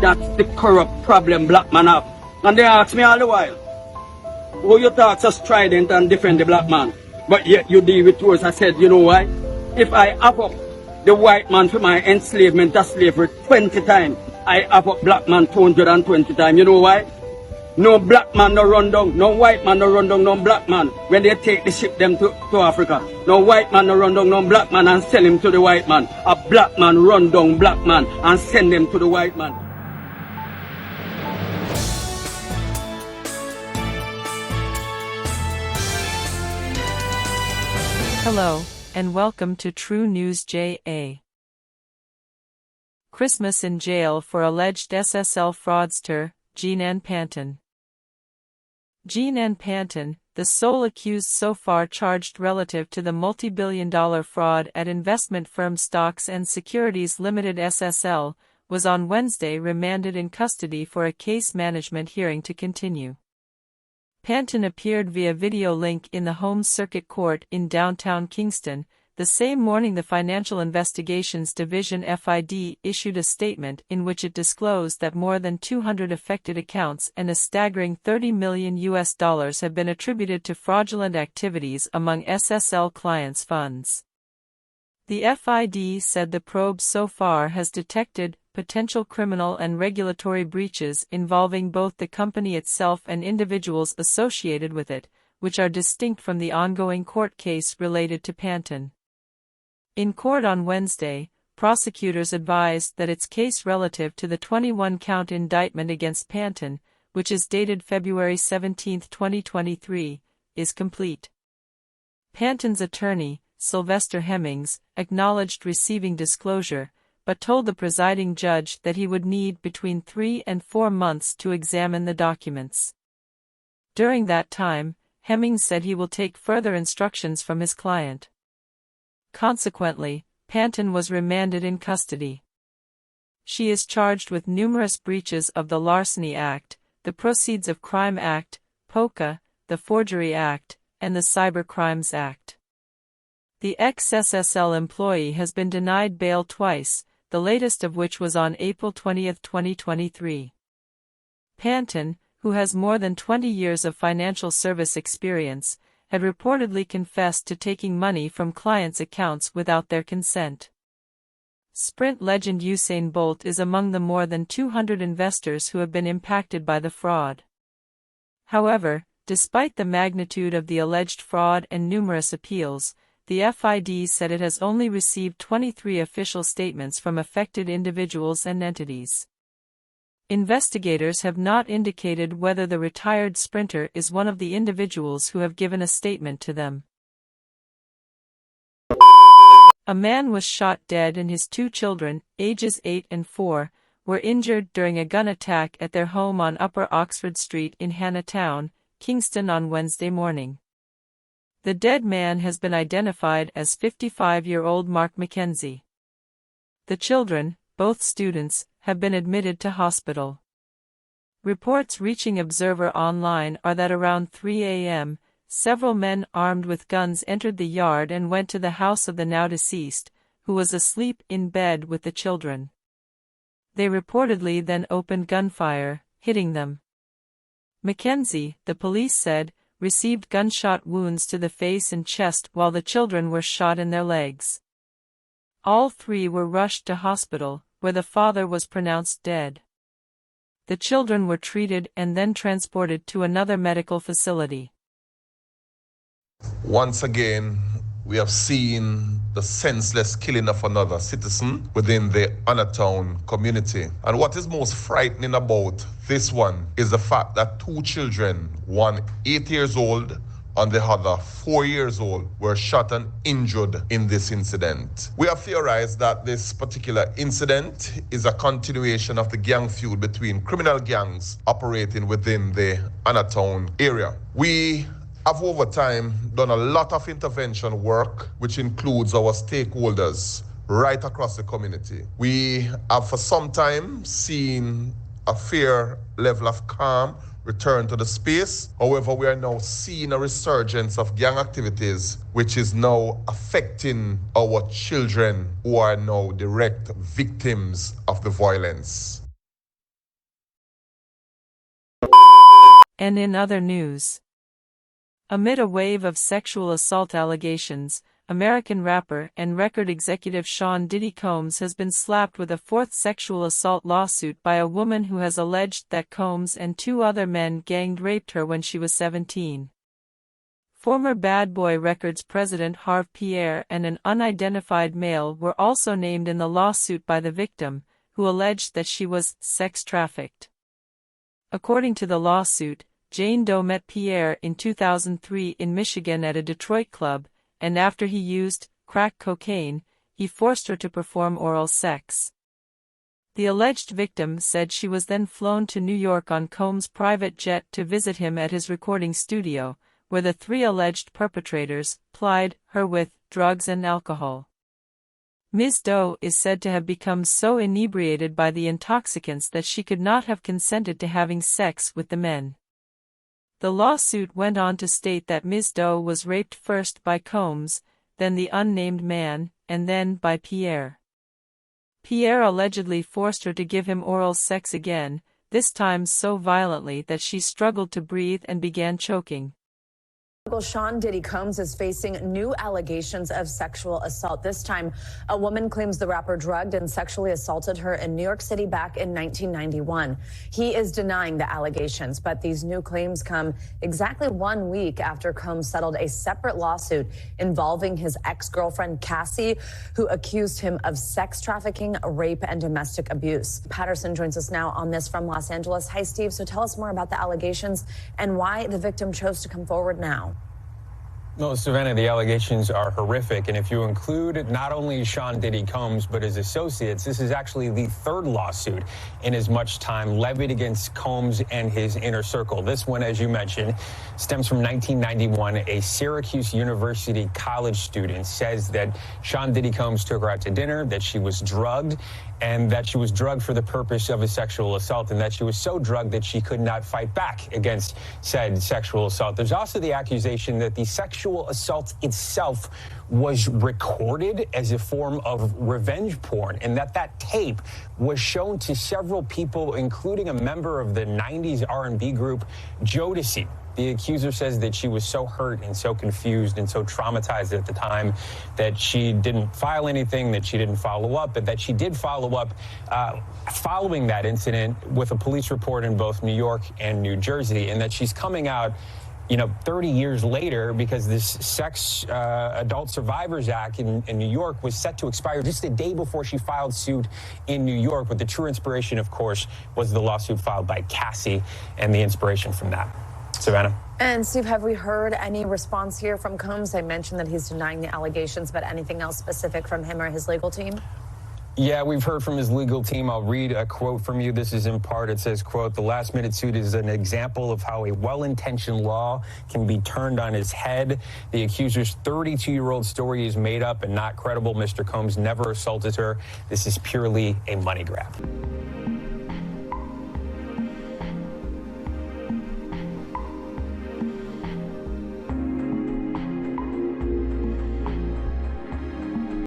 That's the corrupt problem black man have. And they ask me all the while, who you talk so strident and defend the black man, but yet you deal with yours. I said, you know why? If I have up the white man for my enslavement of slavery 20 times, I have up black man 220 times. You know why? No black man no run down, no white man no run down, no black man when they take the ship them to Africa. No white man no run down, no black man and sell him to the white man. A black man run down black man and send them to the white man. Hello, and welcome to True News JA. Christmas in jail for alleged SSL fraudster, Jean-Ann Panton. Jean-Ann Panton, the sole accused so far charged relative to the multi-billion-dollar fraud at investment firm Stocks and Securities Limited SSL, was on Wednesday remanded in custody for a case management hearing to continue. Panton appeared via video link in the Home Circuit Court in downtown Kingston. The same morning the Financial Investigations Division FID issued a statement in which it disclosed that more than 200 affected accounts and a staggering $30 million have been attributed to fraudulent activities among SSL clients' funds. The FID said the probe so far has detected potential criminal and regulatory breaches involving both the company itself and individuals associated with it, which are distinct from the ongoing court case related to Panton. In court on Wednesday, prosecutors advised that its case relative to the 21-count indictment against Panton, which is dated February 17, 2023, is complete. Panton's attorney, Sylvester Hemmings, acknowledged receiving disclosure, but told the presiding judge that he would need between 3 and 4 months to examine the documents. During that time, Hemmings said he will take further instructions from his client. Consequently, Panton was remanded in custody. She is charged with numerous breaches of the Larceny Act, the Proceeds of Crime Act, POCA, the Forgery Act, and the Cyber Crimes Act. The ex-SSL employee has been denied bail twice, the latest of which was on April 20, 2023. Panton, who has more than 20 years of financial service experience, had reportedly confessed to taking money from clients' accounts without their consent. Sprint legend Usain Bolt is among the more than 200 investors who have been impacted by the fraud. However, despite the magnitude of the alleged fraud and numerous appeals, the FID said it has only received 23 official statements from affected individuals and entities. Investigators have not indicated whether the retired sprinter is one of the individuals who have given a statement to them. A man was shot dead and his 2 children, ages 8 and 4, were injured during a gun attack at their home on Upper Oxford Street in Hannahtown, Kingston on Wednesday morning. The dead man has been identified as 55-year-old Mark Mackenzie. The children, both students, have been admitted to hospital. Reports reaching Observer Online are that around 3 a.m., several men armed with guns entered the yard and went to the house of the now deceased, who was asleep in bed with the children. They reportedly then opened gunfire, hitting them. Mackenzie, the police said, received gunshot wounds to the face and chest while the children were shot in their legs. All 3 were rushed to hospital, where the father was pronounced dead. The children were treated and then transported to another medical facility. Once again, we have seen the senseless killing of another citizen within the Hannahtown community. And what is most frightening about this one is the fact that 2 children, one 8 years old and the other 4 years old, were shot and injured in this incident. We have theorized that this particular incident is a continuation of the gang feud between criminal gangs operating within the Hannahtown area. We have over time done a lot of intervention work, which includes our stakeholders right across the community. We have for some time seen a fair level of calm return to the space. However, we are now seeing a resurgence of gang activities, which is now affecting our children who are now direct victims of the violence. And in other news, amid a wave of sexual assault allegations, American rapper and record executive Sean Diddy Combs has been slapped with a fourth sexual assault lawsuit by a woman who has alleged that Combs and two other men gang-raped her when she was 17. Former Bad Boy Records president Harve Pierre and an unidentified male were also named in the lawsuit by the victim, who alleged that she was sex trafficked. According to the lawsuit, Jane Doe met Pierre in 2003 in Michigan at a Detroit club, and after he used crack cocaine, he forced her to perform oral sex. The alleged victim said she was then flown to New York on Combs' private jet to visit him at his recording studio, where the three alleged perpetrators plied her with drugs and alcohol. Ms. Doe is said to have become so inebriated by the intoxicants that she could not have consented to having sex with the men. The lawsuit went on to state that Ms. Doe was raped first by Combs, then the unnamed man, and then by Pierre. Pierre allegedly forced her to give him oral sex again, this time so violently that she struggled to breathe and began choking. Sean Diddy Combs is facing new allegations of sexual assault. This time, a woman claims the rapper drugged and sexually assaulted her in New York City back in 1991. He is denying the allegations, but these new claims come exactly 1 week after Combs settled a separate lawsuit involving his ex-girlfriend Cassie, who accused him of sex trafficking, rape, and domestic abuse. Patterson joins us now on this from Los Angeles. Hi, Steve. So tell us more about the allegations and why the victim chose to come forward now. No, Savannah, the allegations are horrific, and if you include not only Sean Diddy Combs but his associates, this is actually the third lawsuit in as much time levied against Combs and his inner circle. This one, as you mentioned, stems from 1991. A Syracuse University college student says that Sean Diddy Combs took her out to dinner, that she was drugged, and that she was drugged for the purpose of a sexual assault, and that she was so drugged that she could not fight back against said sexual assault. There's also the accusation that the sexual assault itself was recorded as a form of revenge porn, and that tape was shown to several people, including a member of the 90s R&B group Jodeci. The accuser says that she was so hurt and so confused and so traumatized at the time that she didn't file anything, that she didn't follow up, but that she did follow up following that incident with a police report in both New York and New Jersey, and that she's coming out 30 years later because this Adult Survivors Act in New York was set to expire just a day before she filed suit in New York. But the true inspiration, of course, was the lawsuit filed by Cassie and the inspiration from that. Savannah. And Steve, have we heard any response here from Combs? I mentioned that he's denying the allegations, but anything else specific from him or his legal team? Yeah, we've heard from his legal team. I'll read a quote from you. This is in part. It says, quote, "The last-minute suit is an example of how a well-intentioned law can be turned on its head. The accuser's 32-year-old story is made up and not credible. Mr. Combs never assaulted her. This is purely a money grab."